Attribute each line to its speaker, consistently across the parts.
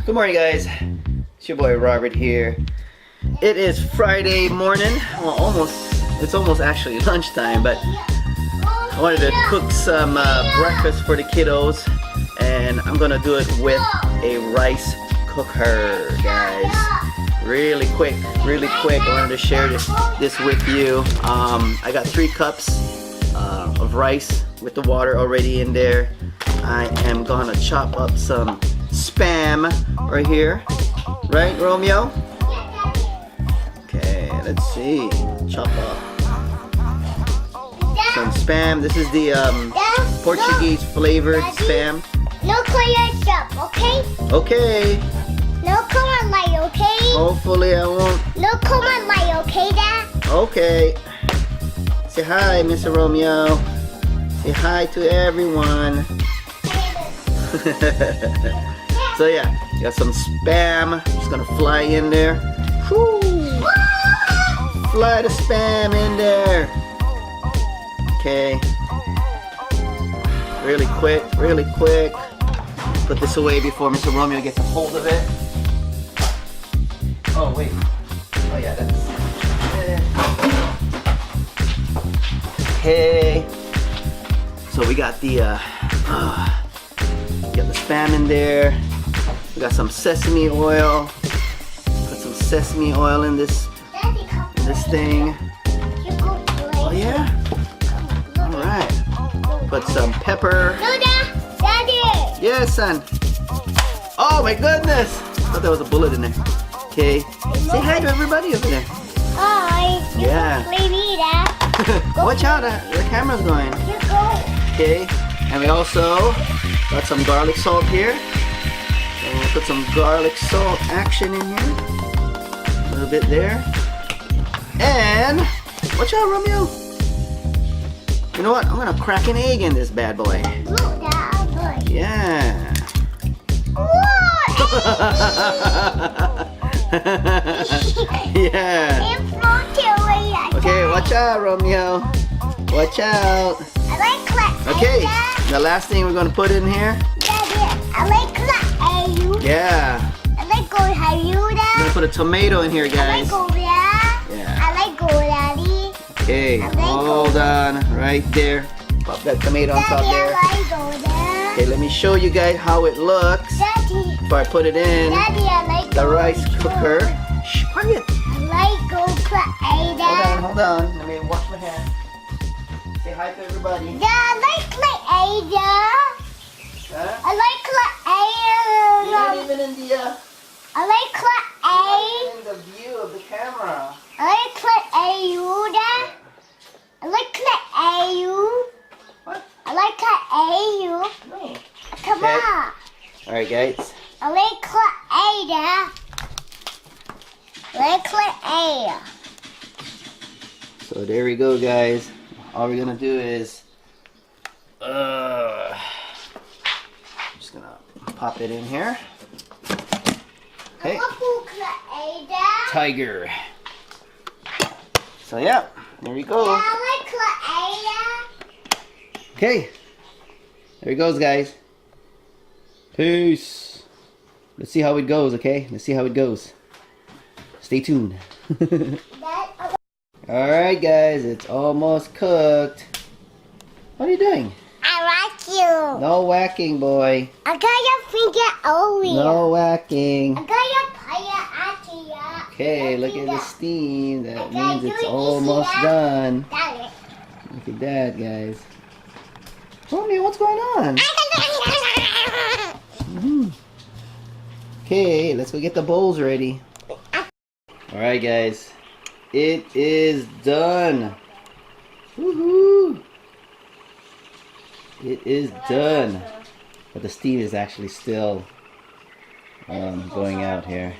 Speaker 1: Good morning, guys. It's your boy Robert here. It is Friday morning. Well, it's almost actually lunchtime, but I wanted to cook some breakfast for the kiddos, and I'm gonna do it with a rice cooker, guys. Really quick. I wanted to share this with you. I got 3 cups of rice with the water already in there. I am gonna chop up some Spam right here, right, Romeo? Okay, let's see. Chop up some Spam. This is the Portuguese flavored Spam.
Speaker 2: No color chop, okay?
Speaker 1: Okay.
Speaker 2: No color light, okay?
Speaker 1: Hopefully I won't.
Speaker 2: No color light, okay, Dad?
Speaker 1: Okay. Say hi, Mr. Romeo. Say hi to everyone. So yeah, got some Spam. Just gonna fly in there. Whoo! Fly the Spam in there. Okay. Really quick. Put this away before Mr. Romeo gets a hold of it. Oh wait. Oh yeah, that's it. Okay. So we got the Spam in there. We got some sesame oil. Put some sesame oil in this thing. Oh yeah. All right. Put some pepper.
Speaker 2: No, Daddy.
Speaker 1: Yes, son. Oh my goodness. I thought there was a bullet in there. Okay. Say hi to everybody over there.
Speaker 2: Hi.
Speaker 1: Yeah.
Speaker 2: Baby, Dad.
Speaker 1: Watch out, the camera's going.
Speaker 2: You go.
Speaker 1: Okay. And we also got some garlic salt here. And we'll put some garlic salt action in here. A little bit there. And watch out, Romeo. You know what? I'm gonna crack an egg in this bad boy.
Speaker 2: Look, Dad. Look.
Speaker 1: Yeah.
Speaker 2: What?
Speaker 1: Yeah.
Speaker 2: It floated away like
Speaker 1: Okay,
Speaker 2: that.
Speaker 1: watch out, Romeo. Watch out.
Speaker 2: I like clap.
Speaker 1: Okay, the last thing we're gonna put in here.
Speaker 2: Daddy, I like clap.
Speaker 1: Yeah.
Speaker 2: I like go have you,
Speaker 1: I'm
Speaker 2: Dad.
Speaker 1: gonna put a tomato in here,
Speaker 2: I like
Speaker 1: guys.
Speaker 2: go, Dad.
Speaker 1: Yeah.
Speaker 2: I like go, Daddy.
Speaker 1: Okay, hold on, right there. Pop that tomato on top
Speaker 2: Daddy,
Speaker 1: there.
Speaker 2: I like go, Dad.
Speaker 1: Okay, let me show you guys how it looks
Speaker 2: Daddy,
Speaker 1: before I put it in
Speaker 2: Daddy, I like
Speaker 1: the
Speaker 2: go,
Speaker 1: rice cooker. Shh, quiet.
Speaker 2: I like go clap, Dad.
Speaker 1: Hold on. Let me wash my hands. Say hi to everybody.
Speaker 2: Dad, I like clap, Dad.
Speaker 1: Huh?
Speaker 2: I like clap,
Speaker 1: You're not even in the
Speaker 2: I like clap,
Speaker 1: in the view of the camera.
Speaker 2: I like clap, Dad. I like clap,
Speaker 1: What?
Speaker 2: I like clap,
Speaker 1: No.
Speaker 2: Come
Speaker 1: Okay.
Speaker 2: on.
Speaker 1: All right, guys.
Speaker 2: I like clap, Dad. I like clap,
Speaker 1: So there we go, guys. All we're gonna do is just gonna pop it in here. Okay. Tiger. So yeah, there we go. Okay. There it goes, guys. Peace. Let's see how it goes, okay? Let's see how it goes. Stay tuned. Alright, guys, it's almost cooked. What are you doing?
Speaker 2: I like you.
Speaker 1: No whacking, boy.
Speaker 2: I got your finger over here.
Speaker 1: No whacking.
Speaker 2: I got your fire at you.
Speaker 1: Okay, look at the steam. That means it's almost done. Look at that, guys. Romeo, what's going on? Okay, let's go get the bowls ready. Alright, guys. It is done. Woohoo! It is done. But the steam is actually still going out here.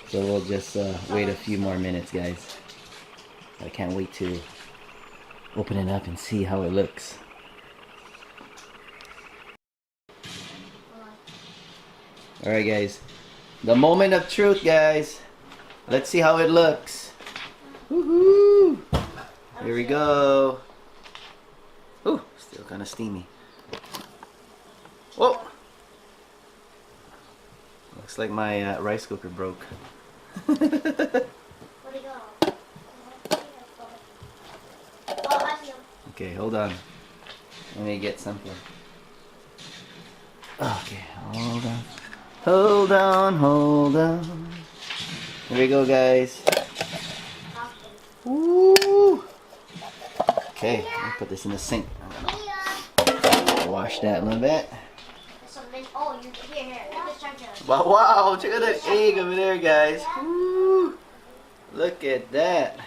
Speaker 1: So we'll just wait a few more minutes, guys. I can't wait to open it up and see how it looks. Alright, guys. The moment of truth, guys. Let's see how it looks. Woohoo! Here we go. Ooh, still kind of steamy. Whoa! Looks like my rice cooker broke.
Speaker 2: Where'd it go? Oh, I see him.
Speaker 1: Okay, hold on. Let me get something. Okay, hold on. Hold on, hold on. Here we go, guys. Woo! Okay, I'll put this in the sink. Wash that a little bit.
Speaker 2: Oh, here. Let me try to.
Speaker 1: Wow, wow, check out that egg over there, guys. Woo! Look at that.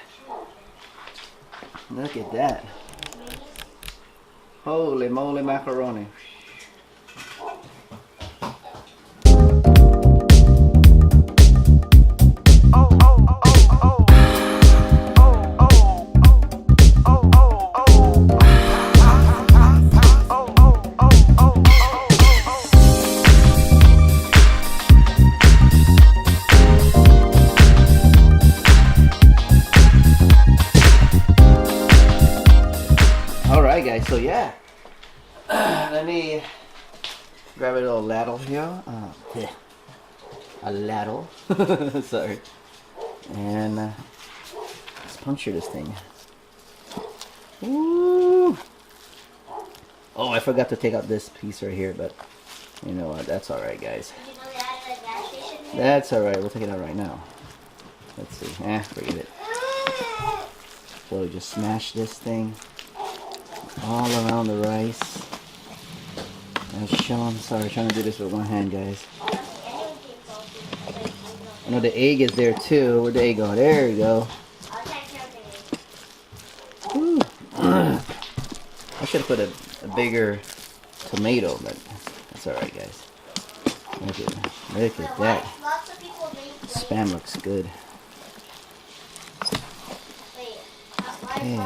Speaker 1: Look at that. Holy moly macaroni. Alright guys, so yeah. Let me grab a little ladle here. A ladle. Sorry. And let's puncture this thing. Woo! Oh, I forgot to take out this piece right here, but you know what? That's alright, guys.
Speaker 2: Did you know they added a gas station here?
Speaker 1: That's alright. We'll take it out right now. Let's see. Forget it. So we just smash this thing all around the rice. As shown. Sorry, trying to do this with one hand, guys. I know the egg is there too. Where'd the egg go? There we go. Woo. I should have put a bigger tomato, but that's alright, guys. Look at that. Spam looks good. Okay.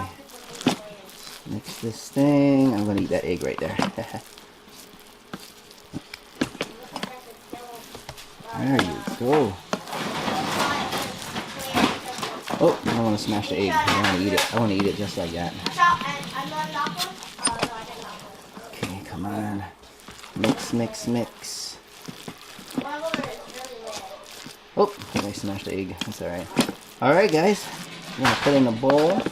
Speaker 1: Mix this thing. I'm gonna eat that egg right there. There you go. Oh, I don't want to smash the egg. I want to eat it. I want to eat it just like that. Okay, come on. Mix, mix, mix. Oh, I think I smashed the egg. That's alright. Alright, guys. I'm going to put it in a bowl and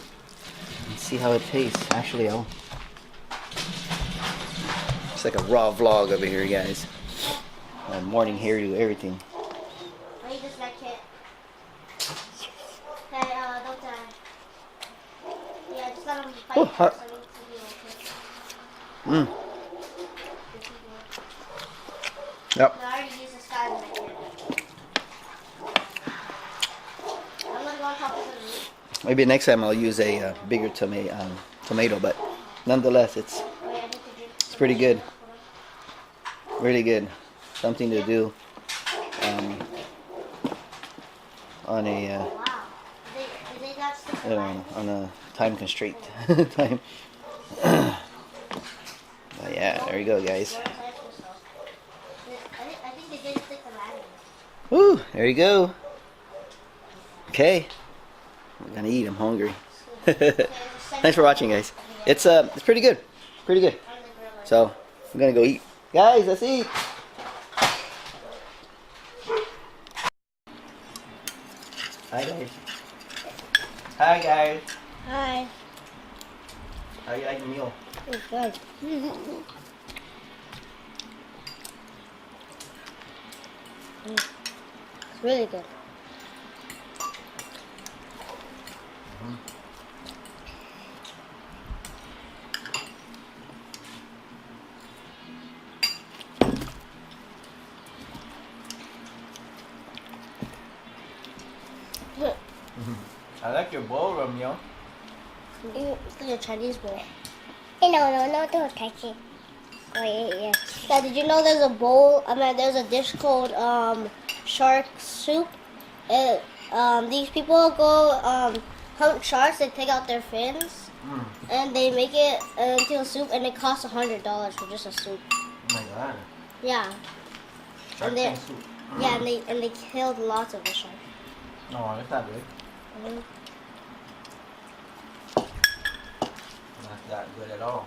Speaker 1: see how it tastes. Actually, it's like a raw vlog over here, guys. Morning hairdo, everything.
Speaker 2: I just like it. Hey, don't die. Yeah, just let them fight.
Speaker 1: Oh, hot. Yep.
Speaker 2: I already used the sky right here. I'm gonna go on top of the roof.
Speaker 1: Maybe next time I'll use a bigger tomato, but nonetheless, it's pretty good. Really good. Something to do on a on a time constraint time. But yeah, there you go, guys.
Speaker 2: I think they didn't stick the ladder.
Speaker 1: Woo, there you go. Okay, we're gonna eat. I'm hungry. Thanks for watching, guys. It's pretty good, pretty good. So I'm gonna go eat, guys. Let's eat. Hi guys. Hi guys.
Speaker 2: Hi.
Speaker 1: How you like the meal?
Speaker 2: It's good. It's really good.
Speaker 1: I like your bowl, Romeo.
Speaker 2: It's like a Chinese bowl.
Speaker 3: No, don't touch it. Oh, yeah.
Speaker 2: Yeah, did you know there's a bowl? There's a dish called shark soup. These people go hunt sharks. They take out their fins and they make it into a soup, and it costs $100 for just a soup.
Speaker 1: Oh my god.
Speaker 2: Yeah.
Speaker 1: Shark
Speaker 2: And they-
Speaker 1: fin soup.
Speaker 2: Yeah, and they killed lots of the sharks.
Speaker 1: No, it's not good.
Speaker 2: Mhm.
Speaker 1: Not that good at all.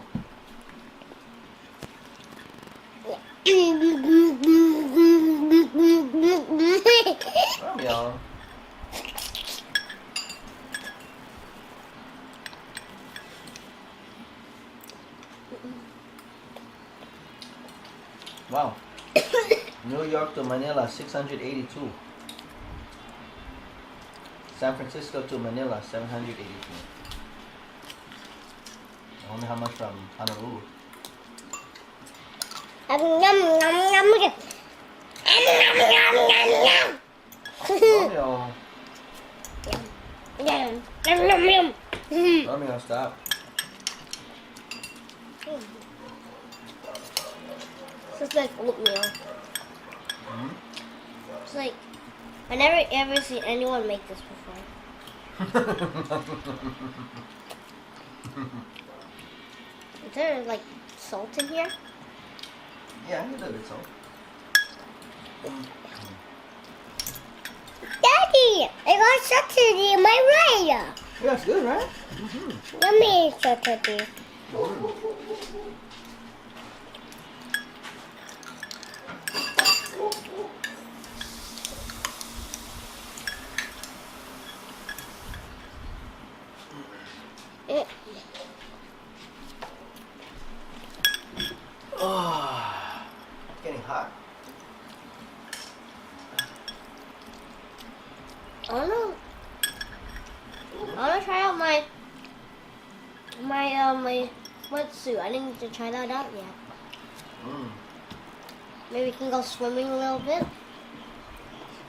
Speaker 1: Wow. New York to Manila, 682. San Francisco to Manila, 782. I wonder how much from Honolulu.
Speaker 3: Yum, yum, yum, yum.
Speaker 1: Romeo.
Speaker 3: Yum, yum, yum, yum.
Speaker 1: Romeo, stop.
Speaker 2: It's like oatmeal.
Speaker 1: Hmm?
Speaker 2: It's like I never ever seen anyone make this before. Is there like salt in here?
Speaker 1: Yeah, a little bit so.
Speaker 3: Daddy, I got sausage in my right.
Speaker 1: Yeah, it's good, right?
Speaker 3: Yummy sausage.
Speaker 1: Oh, getting hot.
Speaker 2: I wanna try out my wetsuit. I didn't get to try that out yet. Maybe we can go swimming a little bit.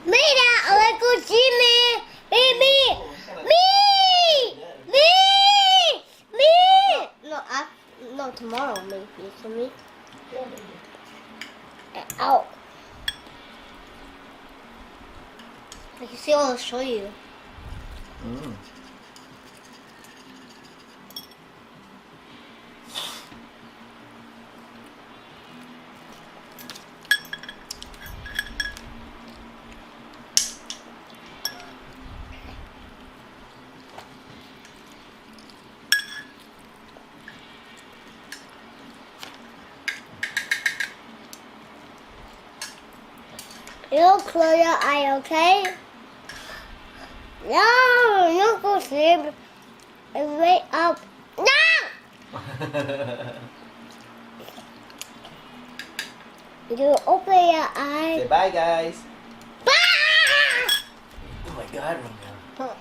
Speaker 3: Mira, I want to go see me. Me.
Speaker 2: No, tomorrow maybe for me.
Speaker 3: Ow.
Speaker 2: I can see. I'll show you.
Speaker 3: You close your eye, okay? No, you go sleep. And wake up. No! You open your
Speaker 1: Say
Speaker 3: eyes.
Speaker 1: bye, guys.
Speaker 3: Bye!
Speaker 1: Oh my God, Romeo.